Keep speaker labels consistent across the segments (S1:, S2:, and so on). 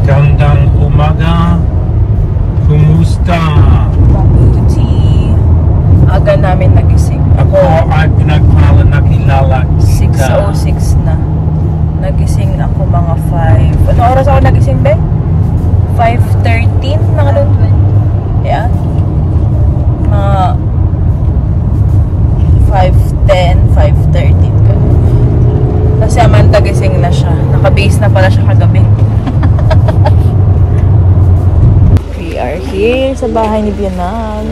S1: Magandang umaga. Kumusta?
S2: Mabuti. Aga namin nagising.
S1: Ako ay nakilala kita.
S2: 6:06 na. Nagising ako mga 5. Ano oras ako nagising, be? 5:13? Mga doon? Yeah. Mga 5:10, 5:13. Kasi Amanda gising na siya. Naka-base na pala siya kagabi. We are here sa bahay ni Bianan.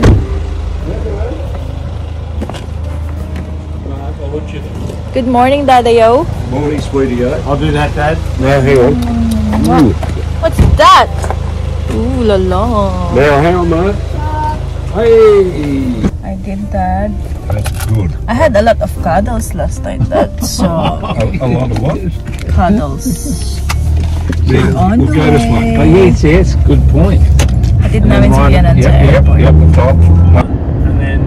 S2: Good morning, Dadayo.
S3: Morning, sweetie.
S1: I'll do that, Dad.
S3: Now, hang on. Ooh.
S2: What's that? Ooh la la.
S3: Now, hang on, mate. Hey.
S2: I did that.
S3: That's good.
S2: I had a lot of cuddles last night. That's
S3: A lot of what?
S2: cuddles.
S3: Yeah,
S2: On
S3: we'll
S2: the
S3: go this
S2: way.
S3: way.
S1: Oh, yes, good point.
S2: Hatid namin si Bianan sa airport.
S3: Yep, the top.
S1: And then,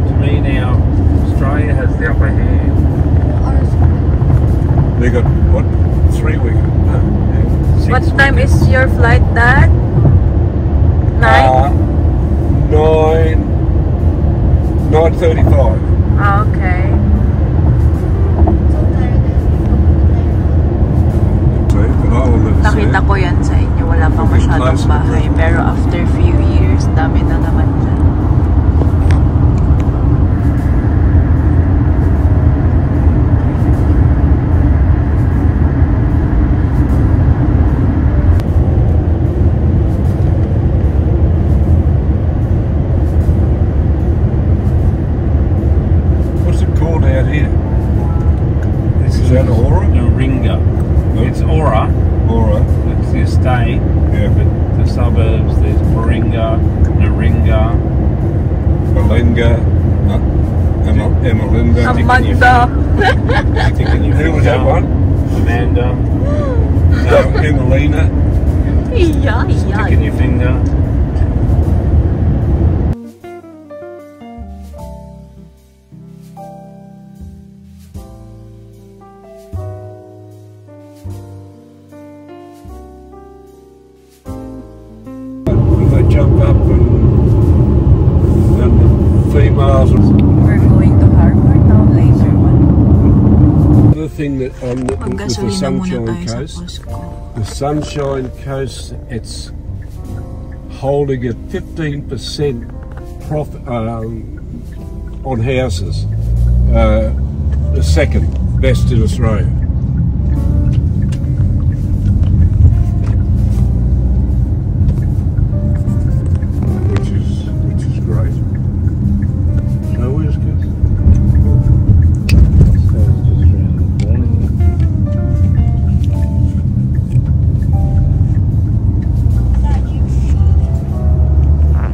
S1: to me now, Australia has the upper hand.
S3: They got, what, 3 weeks?
S2: What time is your flight, Dad? 9?
S3: 9:35.
S2: Ah, okay. Nakita ko yan sa inyo. Wala pang masyadong bahay. Pero after few years, dami na naman dyan.
S3: What's it called out here? Is that Aura?
S1: Naringa. It's Aura.
S3: Aura.
S1: It's the estate.
S3: Yeah.
S1: But the suburbs, there's Baringa, Naringa.
S3: Malinga. Emalinda.
S2: Amanda!
S3: Who was that one?
S1: Amanda.
S3: Emelina.
S2: Iya,
S1: Sticking your finger.
S3: They jump up and the females.
S2: We're going to Harbor now later on.
S3: The thing that with the
S2: Maggasolina muna
S3: Sunshine
S2: tayo sa
S3: Coast,
S2: Costco.
S3: the Sunshine Coast, it's holding at 15% profit on houses. The second best in Australia. Which is great. No, where's good?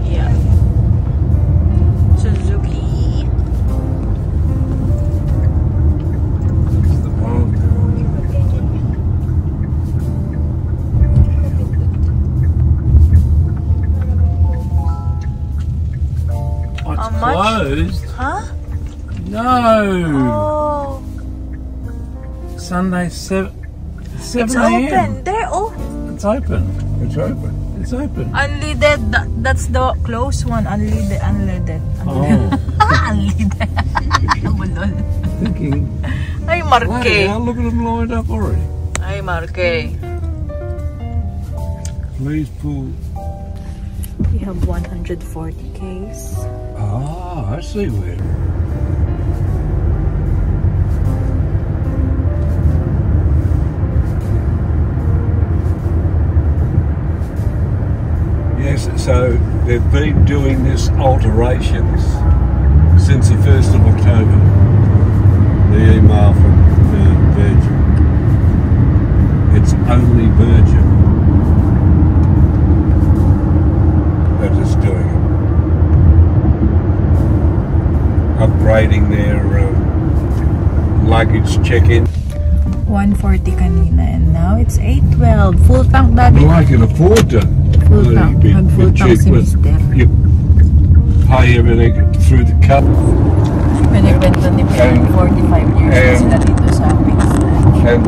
S2: Yeah. Suzuki.
S1: Oh, it's
S2: much?
S1: closed.
S2: Huh?
S1: No.
S2: Oh.
S1: Sunday 7
S2: It's
S1: a.m.
S2: open. There, oh.
S1: It's open.
S3: It's open.
S1: It's open.
S2: Unleaded. That's the close one. Unleaded.
S1: Oh.
S2: Unleaded. Bulol.
S1: Thinking,
S2: Ay,
S3: Bloody
S2: Marque.
S3: hell, look at them lined up already.
S2: Ay, Marque.
S3: Please pull.
S2: We have 140 Ks.
S3: Ah, I see where. Yes, so they've been doing this alterations since the 1st of October. The email from Virgin. It's only Virgin that is doing it. Upgrading their luggage check-in.
S2: 140 kanina and now it's 812. Full tank, Daddy.
S3: Well, I can afford to.
S2: Full tank. Full tank si Mister.
S3: You pay everything through the cup.
S2: Pinikwento ni Pin 45 years na sila dito sa Queensland.
S3: And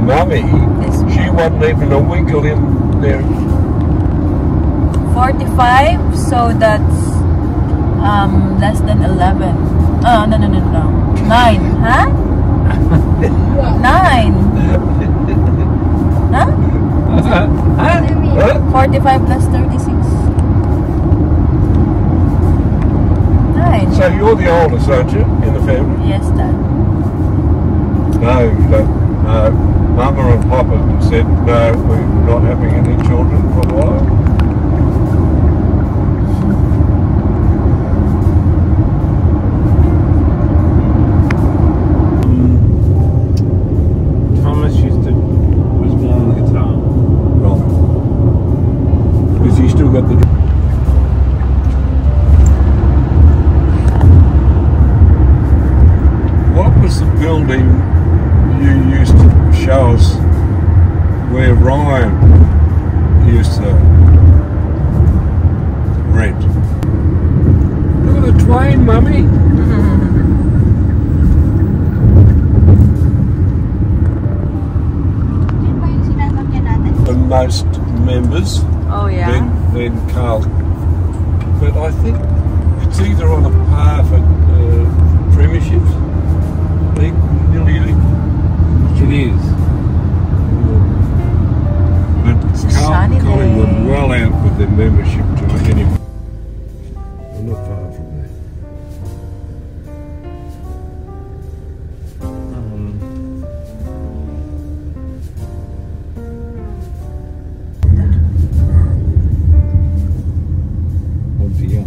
S3: Mummy,
S2: This
S3: she wasn't even a winkle in there.
S2: 45, so that's less than 11. No. 9, huh? 9. Huh? 45 plus 36. 9.
S3: So you're the oldest, aren't you, in the family?
S2: Yes, Dad.
S3: No, you don't. No. Mama and Papa said, no, we're not having any children for a while.
S1: Thomas was born on the guitar.
S3: Right. Because you still got the... What was the building you used to show us where Ryan used to rent? Look at the Twain, Mummy. And most members,
S2: Oh, yeah?
S3: then Carl. But I think it's either on a par for premierships. Nearly
S1: It is.
S3: But
S2: It's a
S3: Carl
S2: sunny
S3: Collingwood
S2: day.
S3: well out with their membership to it anyway. I'm not far from there.
S1: What do you?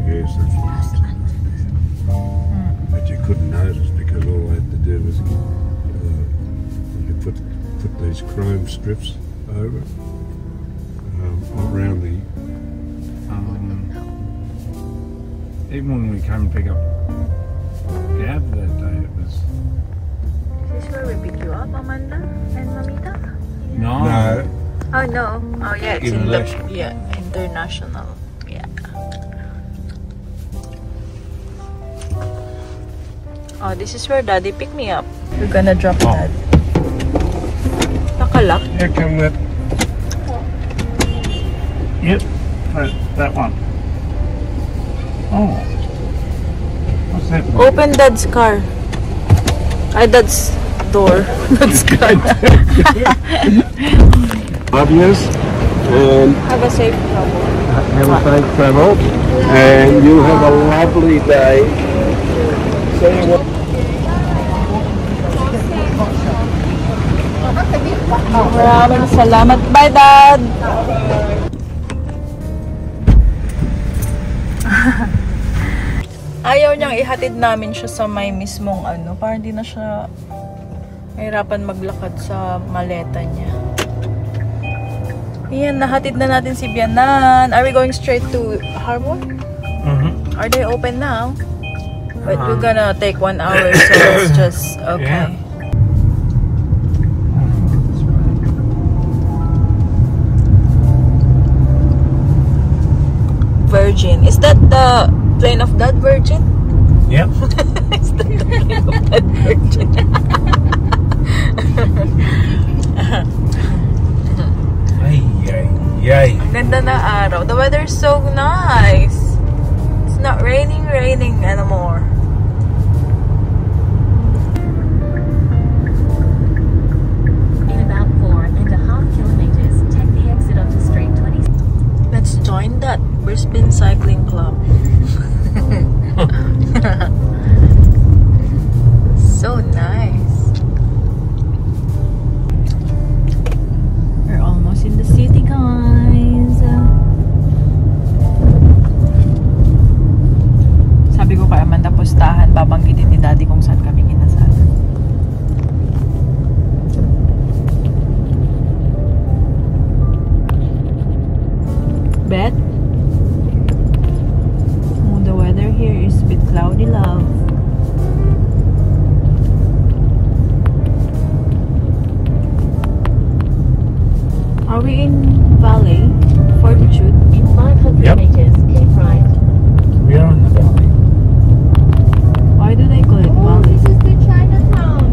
S3: Yes, that's right. But you couldn't notice because all I had to do was you put these chrome strips over around the...
S1: Even when we came to pick up Gav that day, it was
S2: Is this where we pick you up, Amanda and Mamita?
S1: no.
S2: Oh, no. Oh, yeah, it's
S3: International.
S2: international. Yeah. Oh, this is where Daddy picked me up. We're gonna drop Dad. Nakalak.
S3: How come that...
S1: Yep, that one. Oh, what's that?
S2: Open Dad's car. Dad's door. Dad's car.
S3: Obvious, and
S2: Have a safe travel.
S3: have a safe travel, and you have a lovely day. See you.
S2: Maraming salamat. Bye, Dad! Ayaw niyang ihatid namin siya sa may mismong ano, para hindi na siya mahirapan maglakad sa maleta niya. Ayan, nahatid na natin si Bianan. Are we going straight to Harbor? Are they open now? But we're gonna take 1 hour, so it's just okay.
S1: Yeah.
S2: Virgin. Is that the plane of Dad, Virgin?
S1: Yep.
S2: Is that the plane of Dad, Virgin?
S1: Yay.
S2: Ang ganda na araw. The weather is so nice. It's not raining anymore.
S4: In about 4.5 kilometers, take the exit onto Street 20.
S2: Let's join that Brisbane Cycling Club. So nice. We're almost in the city, guys. Sabi ko kay Amanda, pustahan, babanggitin ni Daddy kung saan kami kinasal. Bet? Oh, the weather here is a bit cloudy, love. Are we in Valley? Fortitude?
S4: In 500
S1: Yep.
S4: meters, keep right.
S1: We are in the valley.
S2: Why do they call it Valley?
S4: This is the Chinatown.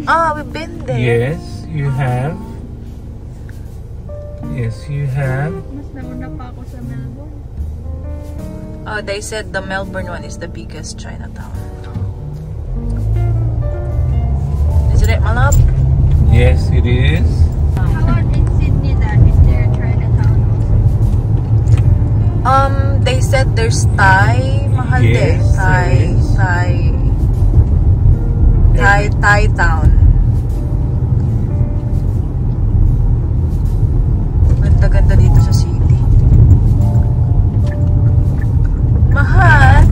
S2: Ah, we've been there.
S1: Yes, you have. Yes, you have.
S5: Mas nauna pa ako sa Melbourne.
S2: Oh, they said the Melbourne one is the biggest Chinatown. Isn't it, my love?
S1: Yes, it is.
S5: How about in Sydney that? Is there a Chinatown also?
S2: They said there's Thai, mahal
S1: Yes,
S2: din.
S1: there is.
S2: Thai town. Ganda-ganda dito sa city. Mahal.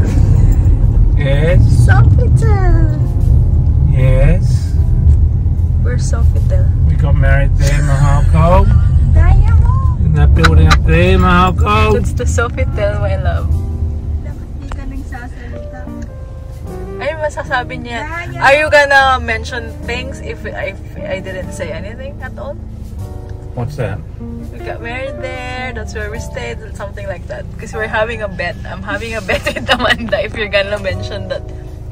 S1: Yes,
S2: Sofitel.
S1: yes.
S2: Where's Sofitel?
S1: We got married there, Mahako.
S5: Kaya mo!
S1: In that building up there, Mahako.
S2: That's the Sofitel, my love.
S5: Dapat di ka nagsasalita.
S2: Ay, masasabi niya. Are you gonna mention things if I didn't say anything at all?
S1: What's that?
S2: We got married there, that's where we stayed, something like that. Because we're having a bet. I'm having a bet with Amanda if you're gonna mention that.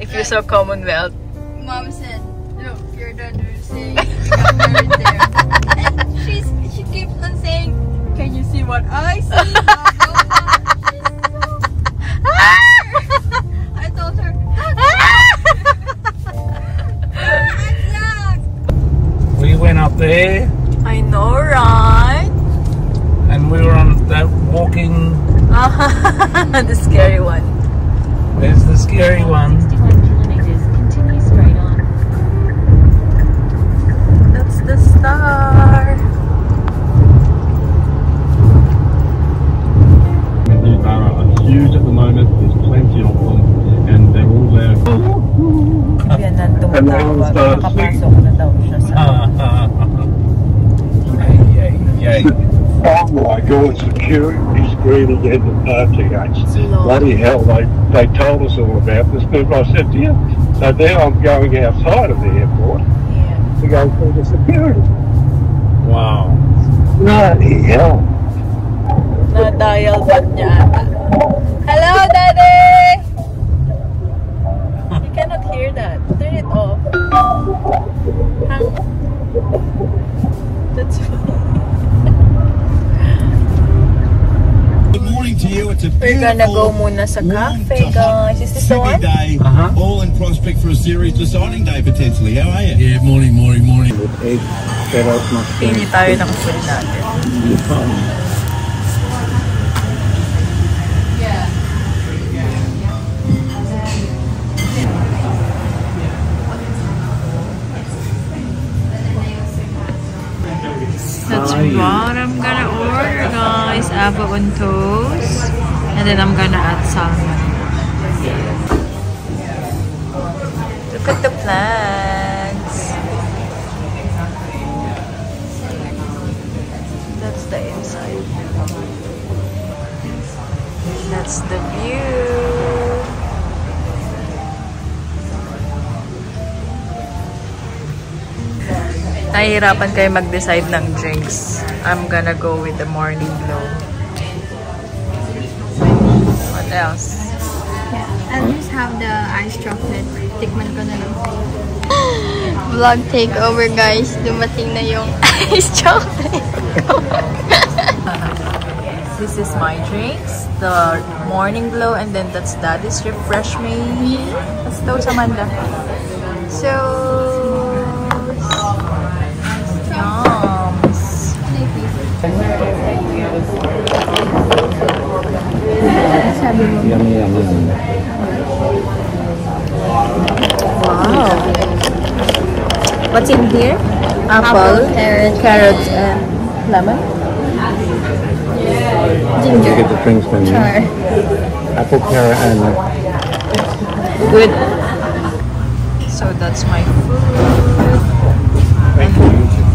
S2: If you saw Commonwealth.
S5: Mom said, look, you're done saying we got married there. And she keeps on saying, can you see what I see? I told her,
S1: We went up there
S2: I know, right?
S1: and we were on that walking.
S2: The scary one.
S1: There's the scary one.
S4: 65 kilometers, continue straight on.
S2: That's the star.
S6: These are huge at the moment, there's plenty of them, and they're all there.
S2: Yan na tumatawa. Makapasok na daw siya sa...
S1: Yay.
S7: Oh my God, security screening at the RTH. Bloody hell, they told us all about this, but I said to you, so now I'm going outside of the airport
S2: Yeah.
S7: to go through the security.
S1: Wow.
S7: Bloody hell.
S2: Na-dial back niya ata. Hello, Daddy! You cannot hear that. Turn it off. That's
S8: Good morning to you. It's a
S2: We're gonna go
S8: beautiful,
S2: muna sa
S8: warm
S2: cafe,
S8: to hot,
S2: guys. Is this the
S8: sunny
S2: one?
S8: day, all in prospect for a series deciding day potentially. How are you?
S6: Yeah, morning.
S2: Pili tayo ng food natin. That's what I'm gonna order, guys. Avo on toast. And then I'm gonna add salmon. Look at the plants. That's the inside. That's the view. Nahihirapan kayo mag-decide ng drinks. I'm gonna go with the morning glow. What else?
S5: I'll just have the iced chocolate. Tikman ko na lang. Vlog takeover, guys. Dumating na yung iced chocolate.
S2: This is my drinks. The morning glow, and then that's Daddy's Refresh Me. That's those, Amanda. So, yums. Wow. What's in here? Apple, carrots, and lemon.
S7: Ginger. Get the drinks menu.
S5: Char.
S7: Apple, carrot, and
S2: Good. So that's my food.
S7: thank you.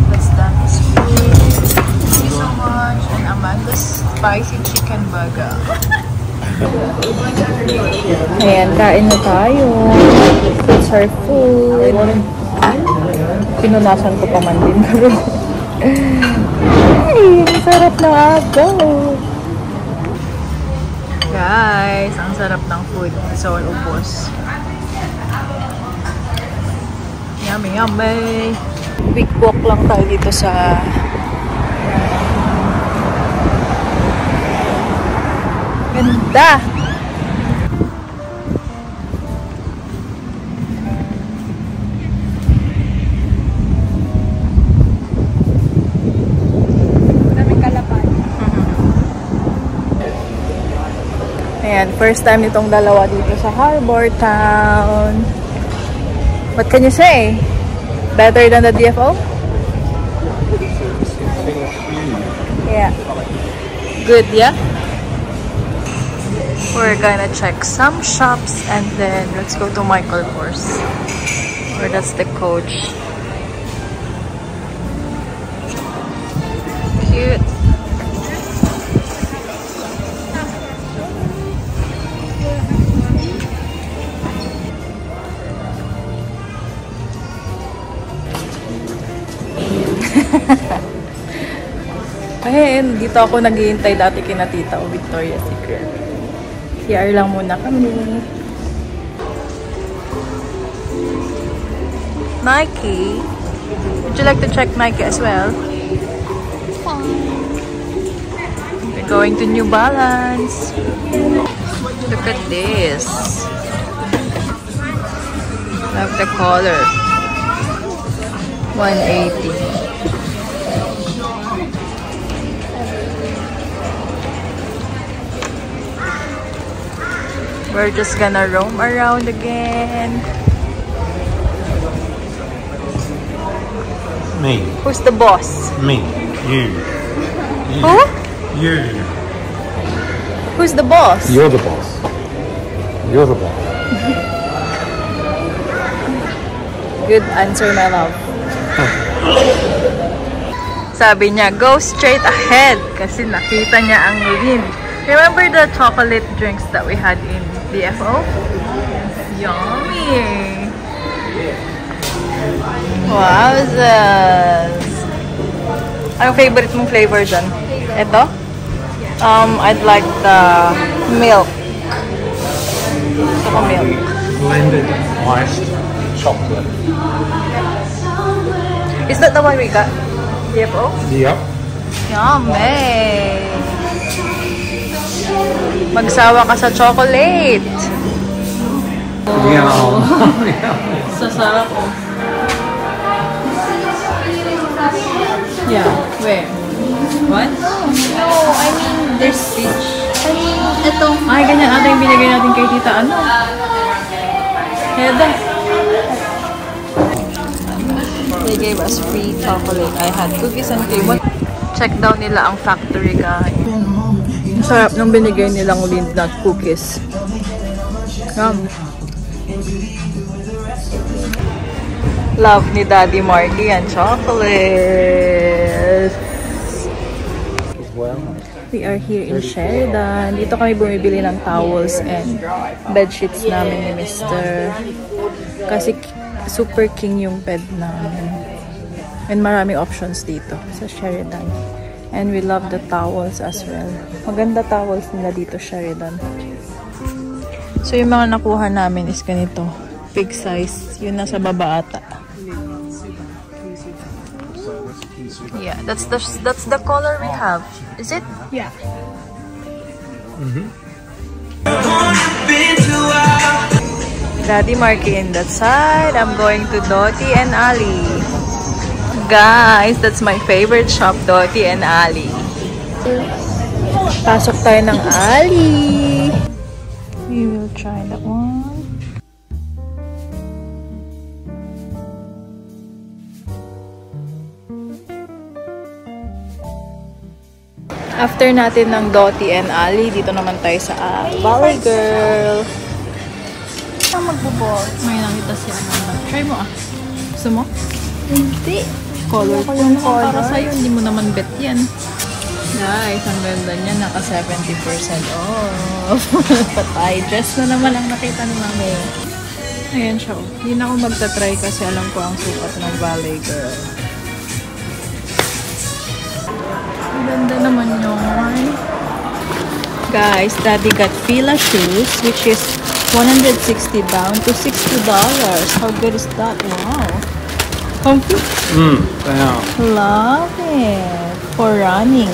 S2: That's Danny's food. Thank you so much. And Amanda's spicy chicken burger. Ayan, kain na tayo. It's our food. Pinunasan ko pa man din. Ay, ang sarap ng agaw. Guys, ang sarap ng food. So, ubos. Yum, Yummy, yummy! Quick walk lang tayo dito sa ganda! Ayan, first time nitong dalawa dito sa Harbor Town. What can you say? Better than the DFO? Yeah. Good, yeah? We're gonna check some shops and then let's go to Michael Kors. Or that's the coach. Cute. Ayun, dito ako naghihintay dati kina Tita o Victoria's Secret. PR lang muna kami. Nike. Would you like to check Nike as well? We're going to New Balance. Look at this. Love the color. 180. We're just gonna roam around again.
S1: Me.
S2: Who's the boss?
S1: Me. You.
S2: Who?
S1: You.
S2: Who's the boss?
S1: You're the boss. You're the boss.
S2: Good answer, my love. Sabi niya, go straight ahead kasi nakita niya ang lean. Remember the chocolate drinks that we had in DFO? Yummy! Wowzers! Anong favorite mong flavor dyan? Ito? I'd like the milk. Gusto ko milk.
S1: Blended iced chocolate.
S2: Is that the one we got? DFO?
S1: Yep.
S2: Yummy! Magsawa ka sa chocolate!
S1: Yum.
S2: Sasarap ko. Yeah, where? What?
S5: No, I mean, there's peach. I mean, ito.
S2: Ay, ganyan ata yung binigay natin kay Tita ano? Heda. They gave us free chocolate. I had cookies and cream. Check down nila ang factory, guys. Ang sarap nung binigay nilang Lindnut cookies. Yum. Love ni Daddy Marky ang chocolate. We are here in Sheridan. Dito kami bumibili ng towels and bedsheets namin ni Mr. Kasi super king yung bed namin. And maraming options dito sa Sheridan. And we love the towels as well. Maganda towels nila dito, Sheridan. So, yung mga nakuha namin is ganito. Big size. Yun nasa baba ata. Yeah, that's the color we have. Is it?
S5: Yeah.
S2: Daddy Marky in that side. I'm going to Dottie and Ali. Guys, that's my favorite shop, Dottie and Ali. Pasok tayo ng Ali. We will try that one. After natin ng Dottie and Ali, dito naman tayo sa Valley Girl. Saan magbubol? May nakita si Amanda. Try mo ah. Gusto mo?
S5: Hindi.
S2: Color ko yung para sa'yo. Hindi mo naman bet yan. Guys, ang ganda niya. Naka 70% off. Patay. Dress na naman ang nakita ni Mami. Ayan siya. Hindi na ako magta-try kasi alam ko ang sukat ng Valley Girl. Ang ganda naman yun. Guys, Daddy got Fila shoes which is $160 down to $60. How good is that? Wow. Comfy?
S1: They are.
S2: Love it. For running.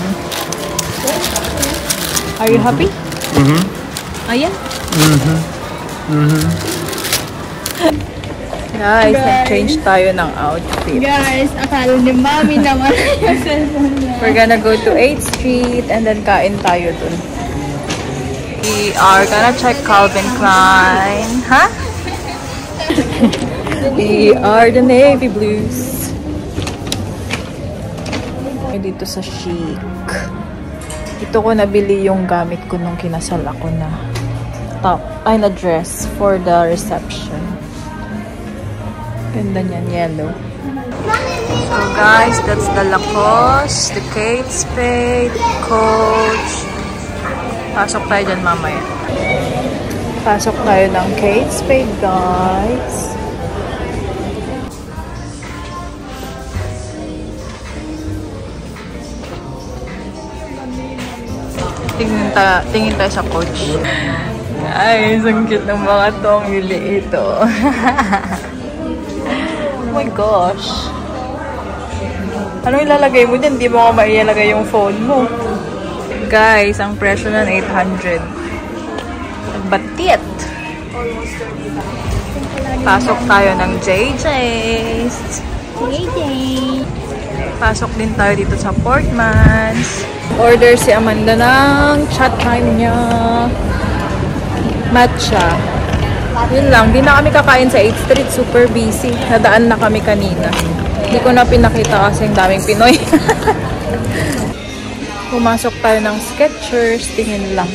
S2: Are you happy? Ayan. Guys, nag-change tayo ng outfit.
S5: Guys, akala ni Mami naman yung cellphone niya.
S2: We're gonna go to 8th Street and then kain tayo dun. We are gonna check Calvin Klein. Huh? We are the Navy Blues. Dito sa Chic. Dito ko nabili yung gamit ko nung kinasal ako na top. Ay, na dress for the reception. Ganda niyan, yellow. So guys, that's the Lacoste, the Kate Spade, Coach. Pasok tayo dyan mamaya. Pasok tayo ng Kate Spade, guys. Tingin tayo sa Coach. Ay, ang cute ng mga tong yuli ito. Oh my gosh. Ano ilalagay mo dyan? Di mo ako mailalagay yung phone mo. Guys, ang presyo nun 800. Batit! Pasok tayo ng JJ's.
S5: JJ.
S2: Pasok din tayo dito sa Portman's. Order si Amanda ng chat time niya. Matcha. Yun lang, di na kami kakain sa 8th Street, super busy. Nadaan na kami kanina. Hindi ko na pinakita kasi ang daming Pinoy. Pumasok tayo ng Skechers, tingin lang.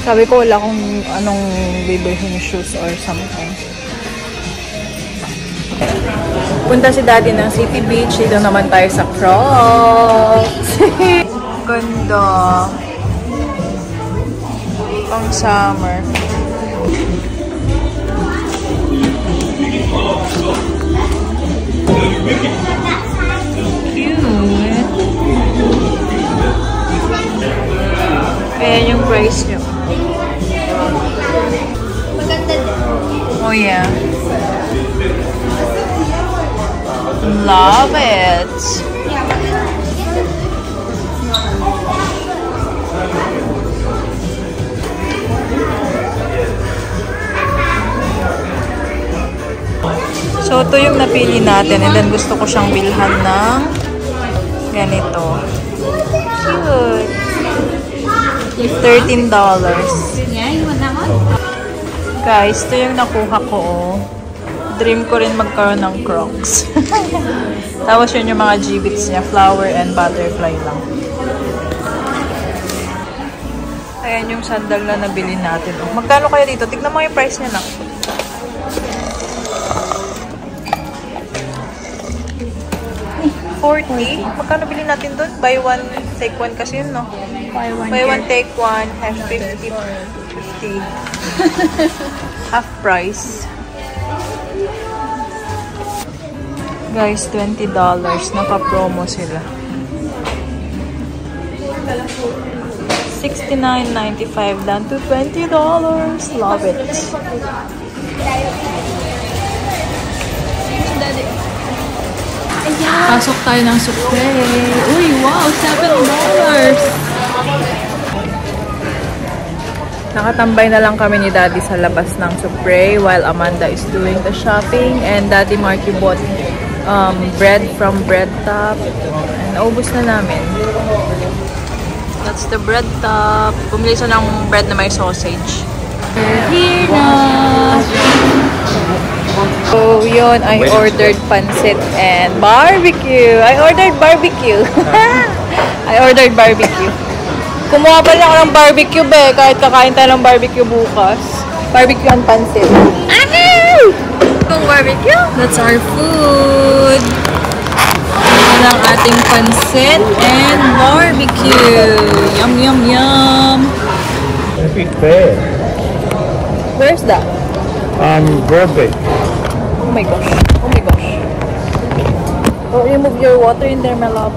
S2: Sabi ko wala kung anong bibilhin shoes or something. Punta si Daddy ng City Beach, dito naman tayo sa Crocs. Ganda. Pang summer. Ayan yung price nyo.
S5: Maganda din.
S2: Oh yeah. Love it.
S5: Yeah, maganda.
S2: So, ito yung napili natin. And then, gusto ko siyang bilhan ng ganito. Cute. $13.
S5: Yeah, you want that one?
S2: Guys, ito yung nakuha ko. Oh. Dream ko rin magkaroon ng Crocs. Tapos yun yung mga G-bits niya. Flower and butterfly lang. Ayan yung sandal na nabili natin. Oh. Magkano kaya dito? Tignan mo yung price niya na. $40. Magkano bili natin doon? Buy one, take one kasi yun, no?
S5: Buy
S2: one, take one. Have 50. 50. Half price. Guys, $20. Naka-promo sila. $69.95 down to $20. Love it. Pasok tayo ng Supre. Uy, wow! $7. Nakatambay na lang kami ni Daddy sa labas ng Supre while Amanda is doing the shopping. And Daddy Marky bought bread from Bread Top. And naubos na namin. That's the Bread Top. Bumili siya ng bread na may sausage. We're here na! So, yun, I ordered pancit and barbecue. I ordered barbecue. Kumuha pa rin ako ng barbecue, be. Kahit kakain tayo ng barbecue bukas. Barbecue and pancit. Ano? Kung barbecue? That's our food. Yan ang ating pancit and barbecue. Yum, yum, yum.
S1: Epic Fair.
S2: Where's that?
S1: Broadbeach.
S2: Oh my gosh. Oh my gosh. Oh, remove your water in there, my love.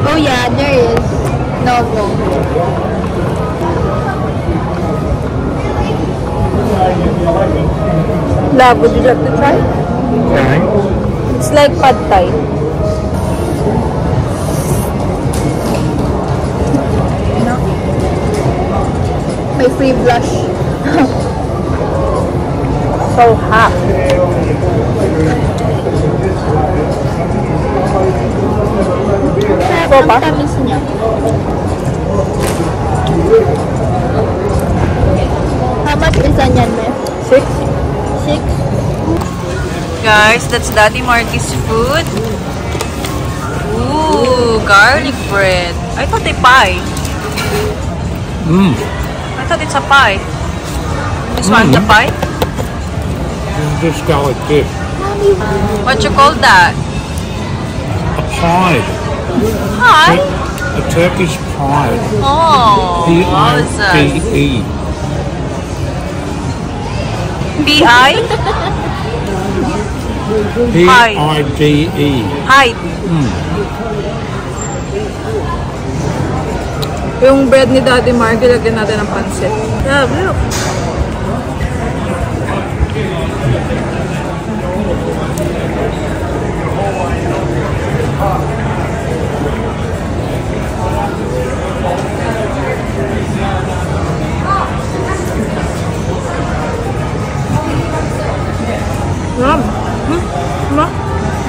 S5: Oh yeah, there Bravo.
S2: Love, would you like to try? It's like pad thai.
S5: May free blush.
S2: So hot.
S5: Ang tamis niya. How much is onion, Beth?
S2: 6.
S5: 6?
S2: Guys, that's Daddy Marky's food. Ooh, garlic bread. I thought they pie. I thought it's a pie. This one's a pie?
S1: This is just garlic dip.
S2: What you call that?
S1: A pie.
S2: Pie?
S1: A Turkish pie.
S2: Oh, awesome.
S1: P-I-D-E.
S2: P-I?
S1: P-I-D-E.
S2: Height. Yung bread ni Daddy Marky, lagyan natin ng pansit. Yeah, look.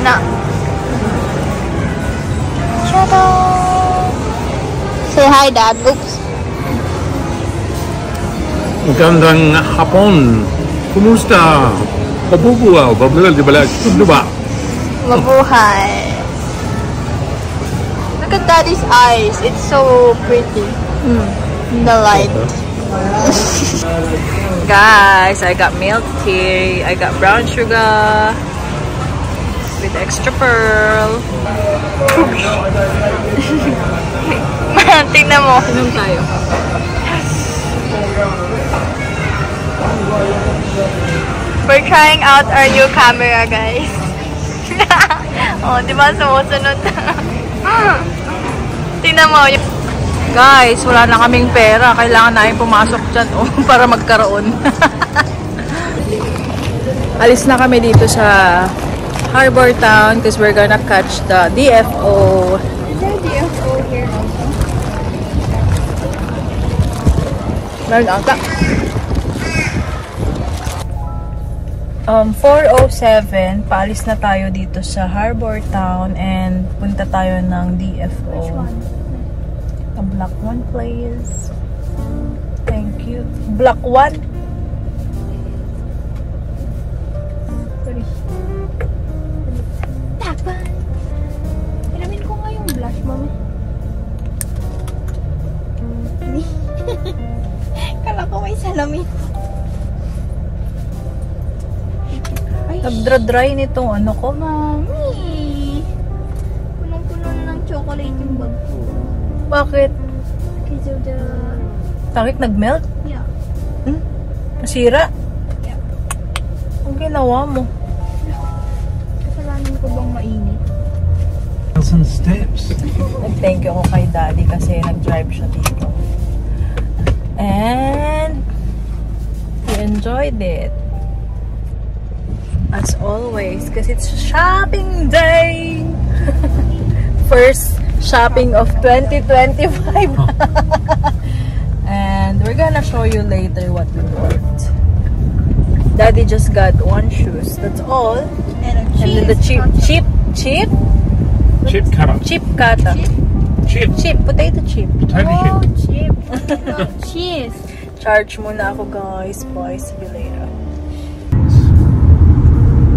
S5: Na. Tada! Say hi, Dad. Oops.
S1: Magandang hapon. Kumusta? Pabubuaw. Bablal di bala. Diba?
S5: Mabuhay. Look at Daddy's eyes. It's so pretty. In the light.
S2: Guys, I got milk tea. I got brown sugar with extra pearl.
S5: Tingnan mo.
S2: Inom tayo.
S5: We're trying out our new camera, guys. Oh, di ba sumusunod? Tingnan mo.
S2: Guys, wala na kaming pera. Kailangan namin pumasok dyan para magkaroon. Alis na kami dito sa Harbor Town because we're gonna catch the DFO.
S5: Is there a DFO here also?
S2: Meron ata. 4:07, paalis na tayo dito sa Harbor Town and punta tayo ng DFO.
S5: Which one?
S2: The Block 1, please. Thank you. Block 1?
S5: Tapan! Ilamin ko nga yung blush, mami. Kala ko may salamin.
S2: Nagdra-dry nitong ano ko.
S5: Mami! Punong-puno ng chocolate yung bag ko.
S2: Bakit?
S5: Because of the...
S2: Bakit nag-melt?
S5: Yeah.
S2: Nasira?
S5: Yeah.
S2: Ang ginawa mo?
S5: Kasalanan ko bang mainit?
S1: Some steps.
S2: Nag-thank you ako kay Daddy kasi nag-drive siya dito. And we enjoyed it. As always, because it's shopping day! First shopping of 2025. And we're gonna show you later what we bought. Daddy just got one shoes. That's all.
S5: And a
S2: And then the chip cutter. Chip, potato chip.
S5: Oh, chip. No, cheese.
S2: Charge muna ako, guys. Boys, see you later.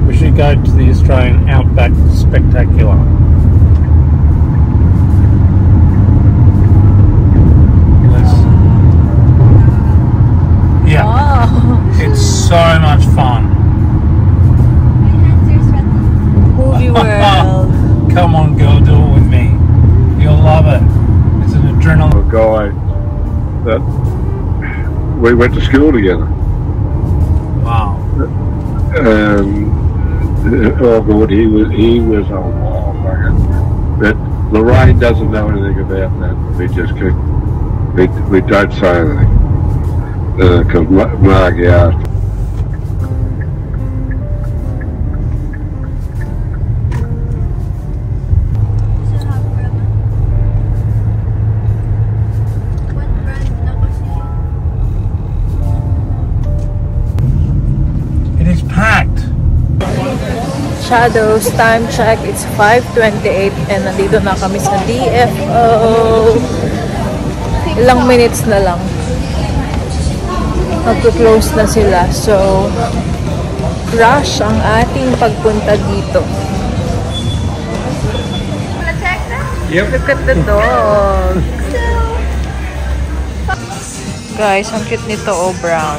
S1: We should go to the Australian Outback Spectacular. Yeah,
S2: Oh,
S1: it's so much fun.
S5: My hands are sweaty.
S2: movie world.
S1: Come on, girl, do it with me. You'll love it. It's an adrenaline.
S3: A guy that we went to school together.
S1: Wow.
S3: Oh God, he was a wild bugger. But
S7: Lorraine doesn't know anything about that. We just keep, we don't say anything. Because Margie asked.
S1: It is packed.
S2: Shadows, time check, it's 5:28 and nandito na kami sa DFO. Ilang minutes na lang. Magpo-close na sila. So, rush ang ating pagpunta dito.
S1: Yep.
S2: Look at the dog. Guys, ang cute nito, oh, brown.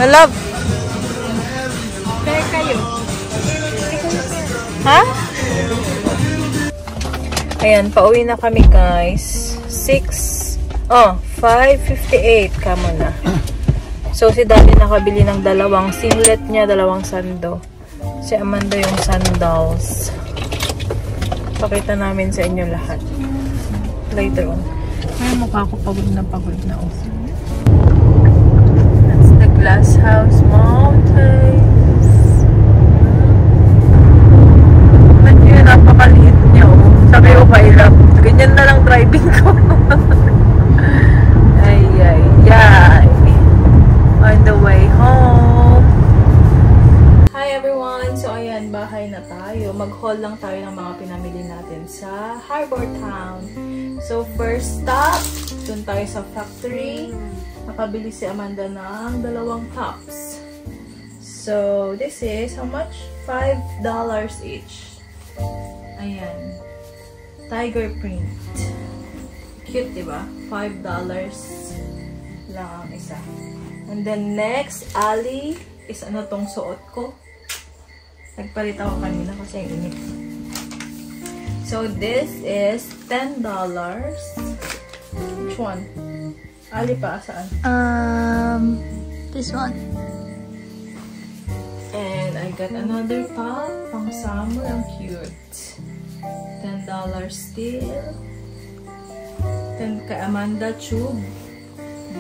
S2: I love.
S5: Pair kayo.
S2: Ha? Ayan, pauwi na kami, guys. 5:58. Kamo na. So, si Daddy nakabili ng dalawang singlet niya, dalawang sando. Si Amanda yung sandals. Pakita namin sa inyo lahat. Later on. Ay, mukha ko pagod na. Oh. That's the Glass House Mountains. Ba't yun? Napakaliit niya, oh. Sabi ko, kailap. Ganyan na lang driving ko. Ay. On the way home. Hi everyone! So ayan, bahay na tayo. Mag-haul lang tayo ng mga pinamili natin sa Harbor Town. So first stop, dun tayo sa factory. Nakabili si Amanda ng dalawang tops. So this is how much? $5 each. Ayan. Tiger print. Cute, diba? $5 lang ang isa. And then next, Ali, is ano tong suot ko. Nagpalit ako kanina kasi ang init. So this is $10. Which one? Ali pa, saan?
S5: This one.
S2: And I got another top, pang summer, ang cute. $10 still. Then kay Amanda, tube.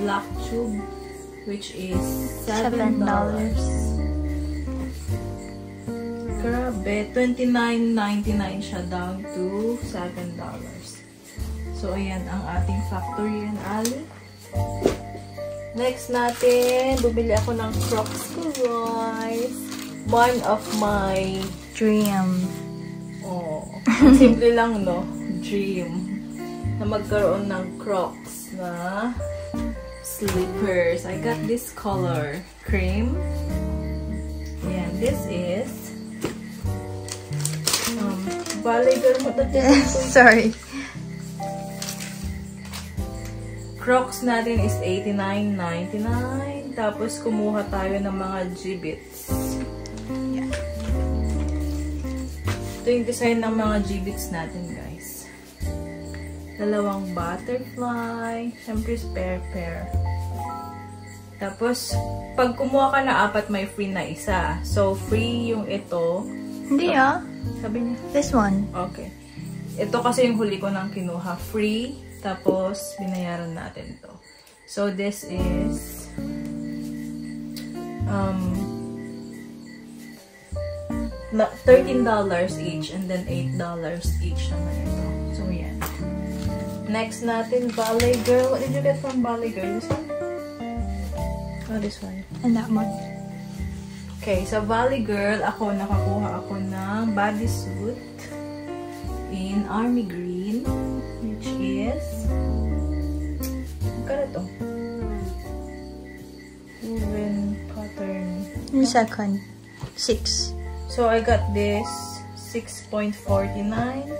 S2: Black tube. Which is $7. Grabe, $29.99 siya down to $7. So, ayan ang ating factory and Ali. Next natin, bumili ako ng Crocs ko, guys. One of my
S5: Dream.
S2: oh, simple lang, no? Dream. Na magkaroon ng Crocs na slippers. I got this color, cream. And this is Valley Girl.
S5: Sorry.
S2: Crocs natin is $89.99. Tapos kumuha tayo ng mga Jibbitz.
S5: Yeah.
S2: Ito yung design ng mga Jibbitz natin, guys. Dalawang butterfly. Siyempre, spare pair. Tapos, pag kumuha ka na apat, may free na isa. So, free yung ito.
S5: Hindi
S2: Sabi niya.
S5: This one.
S2: Okay. Ito kasi yung huli ko nang kinuha. Free. Tapos, binayaran natin to. So, this is $13 each and then $8 each naman ito. So, yan. Next natin, Valley Girl. What did you get from Valley Girl? This one? Oh, this one.
S5: And that one.
S2: Okay, sa Valley Girl, nakakuha ako ng bodysuit in army green, which is, magkano to? Woven pattern.
S5: Yung second. 6.
S2: So, I got this, 6.49.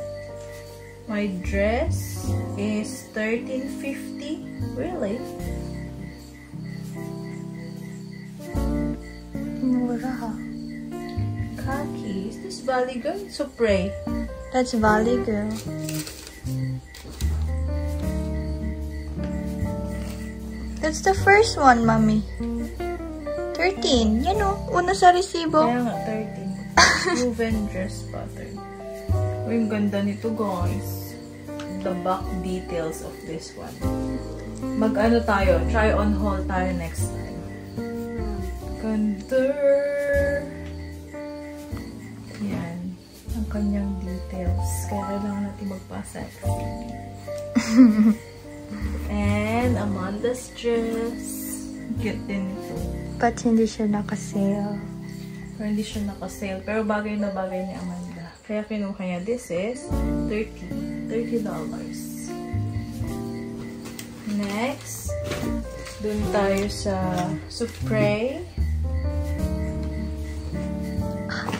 S2: My dress is $13.50. Really?
S5: Mura ha.
S2: Khaki. Is this Valley Girl? Supre.
S5: That's Valley Girl. That's the first one, Mommy. 13. Yan o. Una sa resibo.
S2: Kaya nga, 13. Woven dress pattern. Uy, ang ganda nito, guys. the back details of this one. Mag-ano tayo, try on haul tayo next time. Ganda! Yan. Ang kanyang details. Kaya kailangan natin magpa-sexy. And Amanda's dress. Cute din ito.
S5: But hindi siya naka-sale.
S2: Pero hindi siya naka-sale. Pero bagay na bagay ni Amanda. Kaya kinuha niya. This is $30. Next, dun tayo sa Supre.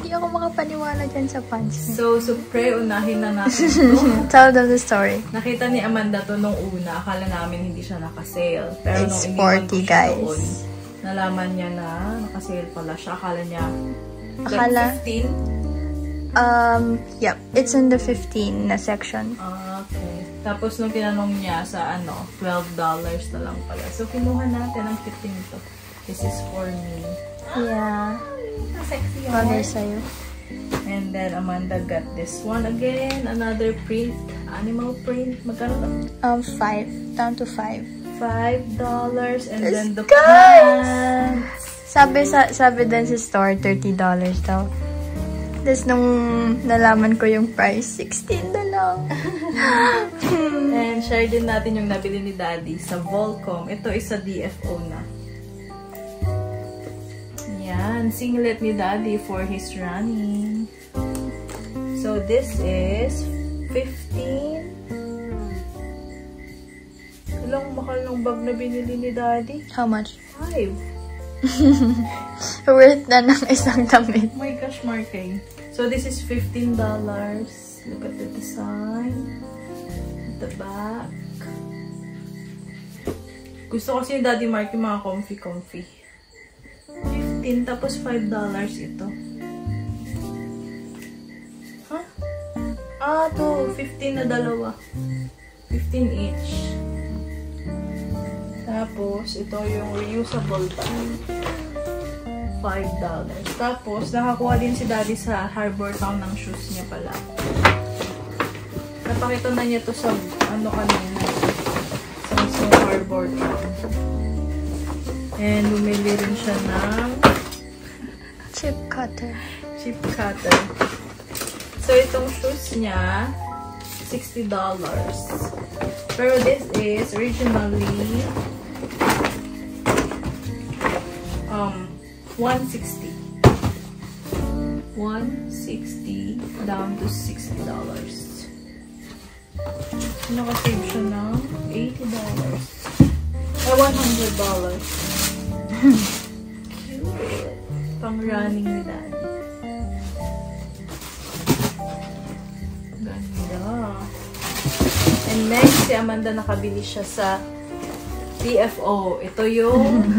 S5: Hindi ako makapaniwala dyan sa pants.
S2: So, Supre, unahin na natin ito.
S5: Tell them the story.
S2: Nakita ni Amanda to nung una. Akala namin hindi siya naka-sale. Pero
S5: It's
S2: nung
S5: sporty, guys.
S2: Doon, nalaman niya na naka-sale pala siya. Akala niya
S5: Akala?
S2: 15?
S5: Yep. It's in the 15 na section.
S2: Okay. Tapos nung tinanong niya sa $12 na lang pala. So, kinuha natin ang 15 ito. This is for me.
S5: Yeah.
S2: Sexy yun.
S5: Bagay sa'yo.
S2: And then, Amanda got this one again. Another print. Animal print. Magkano to?
S5: 5. Down to 5.
S2: $5. And then the
S5: Guys!
S2: pants.
S5: Sabi din sa store, $30 daw. Tapos nung nalaman ko yung price, $16 na lang.
S2: And share din natin yung nabili ni Daddy sa Volcom. Ito is sa DFO na. Yan. Singlet ni Daddy for his running. So, this is 15. Ilang mahal ng bag na binili ni Daddy?
S5: How much?
S2: 5.
S5: Worth na ng isang damit.
S2: Oh my gosh, Markay. So, this is $15. Look at the design. The back. Gusto kasi ni Daddy Mark yung mga comfy. 15, tapos $5 ito. Huh? To 15 na dalawa. 15 each. Tapos, ito yung reusable bag. $5. Tapos, nakakuha din si Daddy sa Harbor Town ng shoes niya pala. Napakita na niya to sa, kanina. Sa Harbor Town. And, bumili rin siya ng
S5: Chip cutter.
S2: So, itong shoes niya, $60. Pero this is originally $160 down to $60. Nakasave siya ng $80. $100. Cute. Pang running ni Daddy. Ganda. And next, si Amanda nakabili siya sa DFO. Ito yung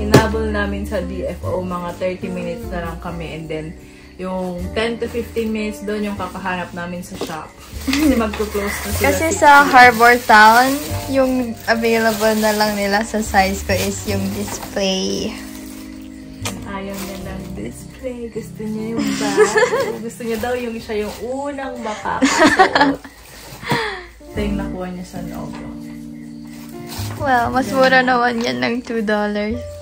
S2: hinabol namin sa DFO. Mga 30 minutes na lang kami. And then, yung 10 to 15 minutes doon yung kakahanap namin sa shop. Kasi magpo-close na sila.
S5: Kasi sa Harbor Town, yung available na lang nila sa size ko is yung display.
S2: Ayaw niya ng display. Gusto niya yung bag. Gusto niya daw yung siya yung unang makakasuot. Ito yung nakuha niya sa Novo.
S5: Well, mas mura naman yan ng $2.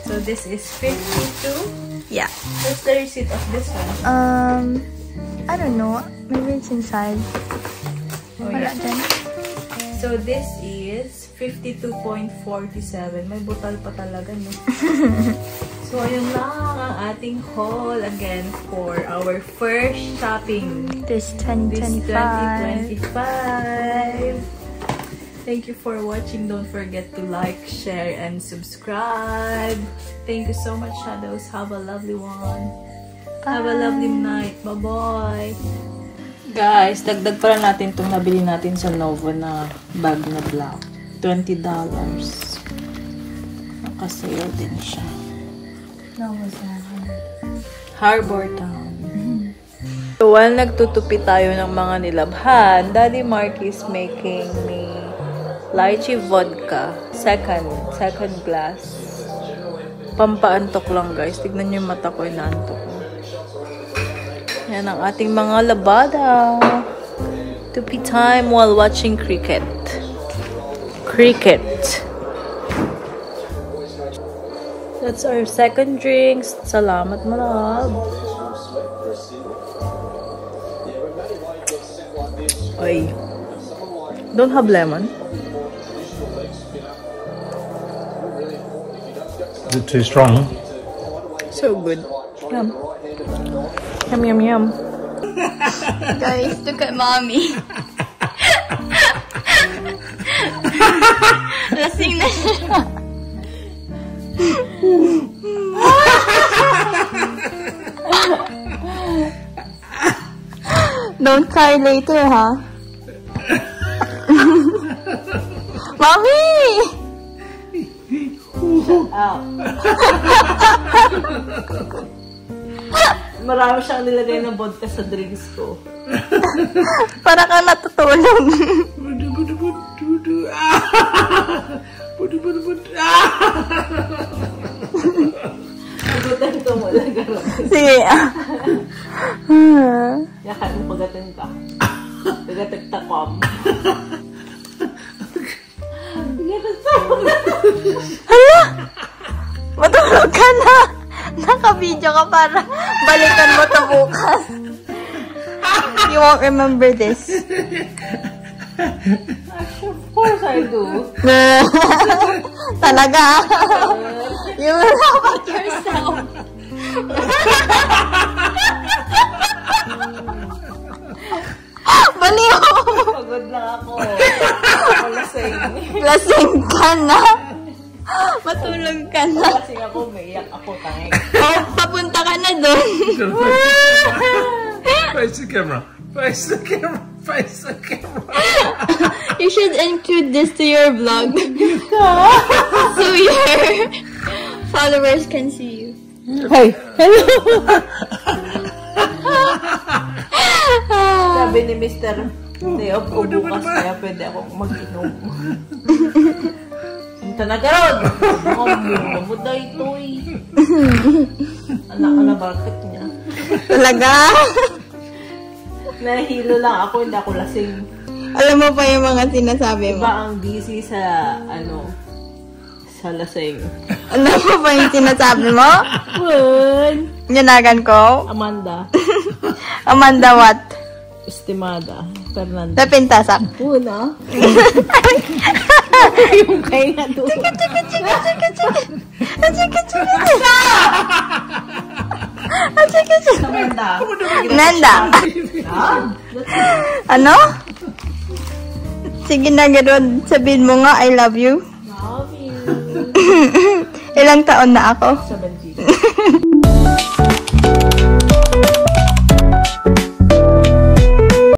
S2: So, this is 52.
S5: Yeah.
S2: What's the receipt of this one?
S5: I don't know. Maybe it's inside.
S2: Oh,
S5: Wala
S2: yeah.
S5: dyan.
S2: So, this is 52.47. May butal pa talaga, no? So, ayun lang ang ating haul again for our first shopping.
S5: This 2025.
S2: This 2025. Thank you for watching. Don't forget to like, share, and subscribe. Thank you so much, Shadows. Have a lovely one.
S5: Bye.
S2: Have a lovely night. Bye-bye. Guys, dagdag pala natin itong nabili natin sa Novo na bag na black. $20. Nakasale din siya. Harbor Town. So, while nagtutupi tayo ng mga nilabhan, Daddy Mark is making me lychee vodka. Second glass. Pampaantok lang, guys. Tignan nyo yung mata ko, inaantok ko. Yan ang ating mga labada. Tupi time while watching cricket. Cricket. That's our second drinks. Salamat manab. Ay. Don't have lemon.
S1: Is it too strong?
S2: So good. Yum. Yum, yum, yum.
S5: Guys, look at mommy. Lasing na siya. Don't cry later, huh? Mommy!
S2: Marami siyang nilagay ng vodka sa drinks ko.
S5: Para kang natutulog.
S2: Pugutan ko mo lang gano'n.
S5: Sige.
S2: Yakan mo pagatan ka. Pagatan-takom.
S5: Hala! Matulog ka na! Naka-video ka para balikan mo ito bukas. You won't remember this.
S2: Of course I do.
S5: Talaga? You will laugh at yourself. Baliw!
S2: Pagod lang ako. Ako lasing.
S5: Lasing ka na? Matulog ka na?
S2: Lasing ako, maiyak ako, tangin.
S5: Oh, papunta ka na dun.
S1: Face the camera. Face the camera. Face the camera.
S5: You should include this to your vlog. So your followers can see you.
S2: Hey! Hello! Sabi ni Mr. Day off ko bukas, kaya pwede akong mag-inom. Punta na ka ron! Mamud na ito eh. Anak ka na bakit niya.
S5: Talaga?
S2: Nahilo lang ako, hindi ako lasing.
S5: Alam mo pa yung mga sinasabi mo?
S2: Iba ang busy sa, sa lasing.
S5: Alam mo pa yung sinasabi mo? Yanagan ko?
S2: Amanda.
S5: Amanda what?
S2: Estimada. Fernanda.
S5: Napintasak.
S2: Una. Yung kay na doon. Amanda.
S5: Nanda. Ano? Sige na, gano'n. Sabihin mo nga, I love you.
S2: Love you.
S5: Ilang taon na ako?
S2: 17.